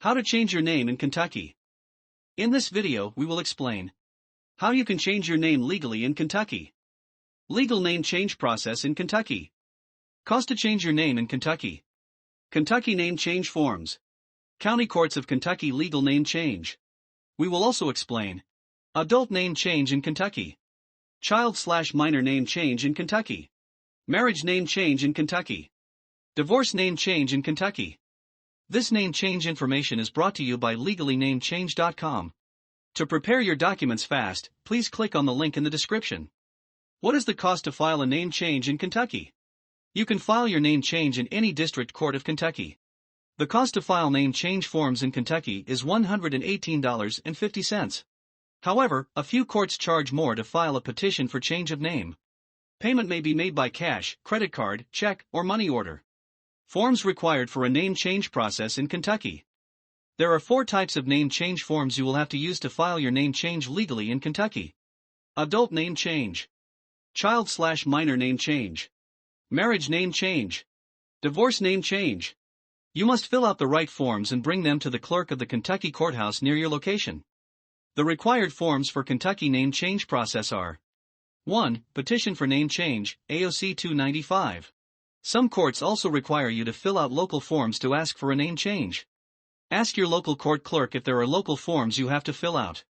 How to change your name in Kentucky. In this video, we will explain how you can change your name legally in Kentucky. Legal name change process in Kentucky. Cost to change your name in Kentucky. Kentucky name change forms. County Courts of Kentucky legal name change. We will also explain adult name change in Kentucky. Child/minor name change in Kentucky. Marriage name change in Kentucky. Divorce name change in Kentucky. This name change information is brought to you by LegallyNameChange.com. To prepare your documents fast, please click on the link in the description. What is the cost to file a name change in Kentucky? You can file your name change in any district court of Kentucky. The cost to file name change forms in Kentucky is $118.50. However, a few courts charge more to file a petition for change of name. Payment may be made by cash, credit card, check, or money order. Forms required for a name change process in Kentucky. There are 4 types of name change forms you will have to use to file your name change legally in Kentucky. Adult name change. Child/minor name change. Marriage name change. Divorce name change. You must fill out the right forms and bring them to the clerk of the Kentucky courthouse near your location. The required forms for Kentucky name change process are 1. Petition for name change, AOC 295. Some courts also require you to fill out local forms to ask for a name change. Ask your local court clerk if there are local forms you have to fill out.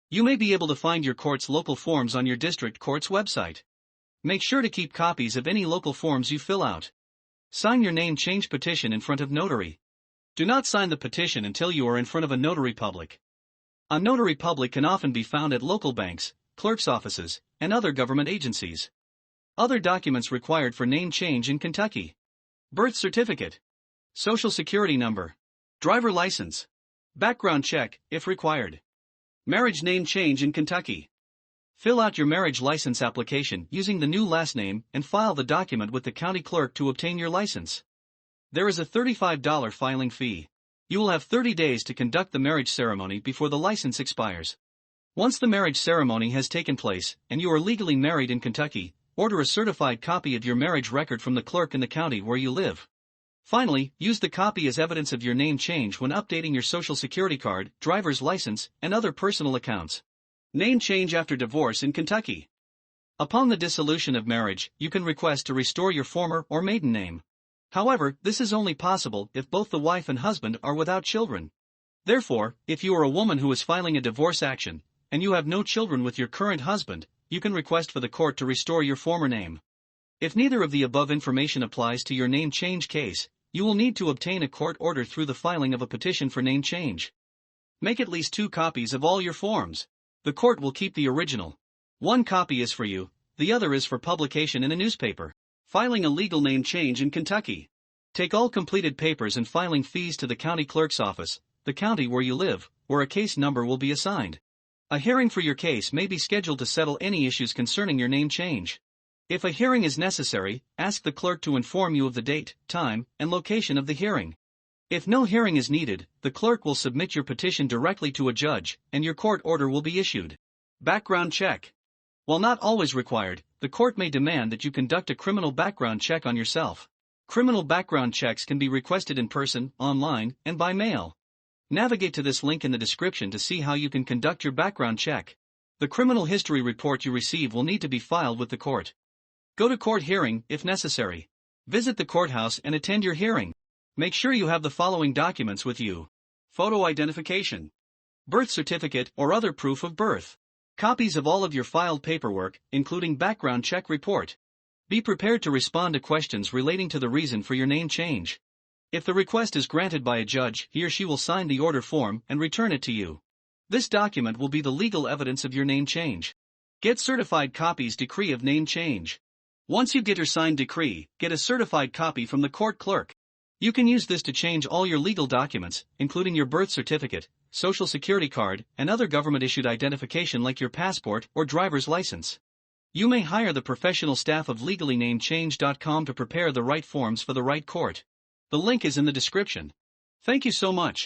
You may be able to find your court's local forms on your district court's website. Make sure to keep copies of any local forms you fill out. Sign your name change petition in front of notary. Do not sign the petition until you are in front of a notary public. A notary public can often be found at local banks, clerk's offices, and other government agencies. Other documents required for name change in Kentucky. Birth certificate. Social security number. Driver license. Background check, if required. Marriage name change in Kentucky. Fill out your marriage license application using the new last name and file the document with the county clerk to obtain your license. There is a $35 filing fee. You will have 30 days to conduct the marriage ceremony before the license expires. Once the marriage ceremony has taken place and you are legally married in Kentucky, order a certified copy of your marriage record from the clerk in the county where you live. Finally, use the copy as evidence of your name change when updating your social security card, driver's license, and other personal accounts. Name change after divorce in Kentucky. Upon the dissolution of marriage, you can request to restore your former or maiden name. However, this is only possible if both the wife and husband are without children. Therefore, if you are a woman who is filing a divorce action, and you have no children with your current husband, you can request for the court to restore your former name. If neither of the above information applies to your name change case, you will need to obtain a court order through the filing of a petition for name change. Make at least 2 copies of all your forms. The court will keep the original. 1 copy is for you, the other is for publication in a newspaper. Filing a legal name change in Kentucky. Take all completed papers and filing fees to the county clerk's office, the county where you live, where a case number will be assigned. A hearing for your case may be scheduled to settle any issues concerning your name change. If a hearing is necessary, ask the clerk to inform you of the date, time, and location of the hearing. If no hearing is needed, the clerk will submit your petition directly to a judge, and your court order will be issued. Background check. While not always required, the court may demand that you conduct a criminal background check on yourself. Criminal background checks can be requested in person, online, and by mail. Navigate to this link in the description to see how you can conduct your background check. The criminal history report you receive will need to be filed with the court. Go to court hearing, if necessary. Visit the courthouse and attend your hearing. Make sure you have the following documents with you. Photo identification. Birth certificate or other proof of birth. Copies of all of your filed paperwork, including background check report. Be prepared to respond to questions relating to the reason for your name change. If the request is granted by a judge, he or she will sign the order form and return it to you. This document will be the legal evidence of your name change. Get certified copies decree of name change. Once you get your signed decree, get a certified copy from the court clerk. You can use this to change all your legal documents, including your birth certificate, social security card, and other government-issued identification like your passport or driver's license. You may hire the professional staff of LegallyNameChange.com to prepare the right forms for the right court. The link is in the description. Thank you so much.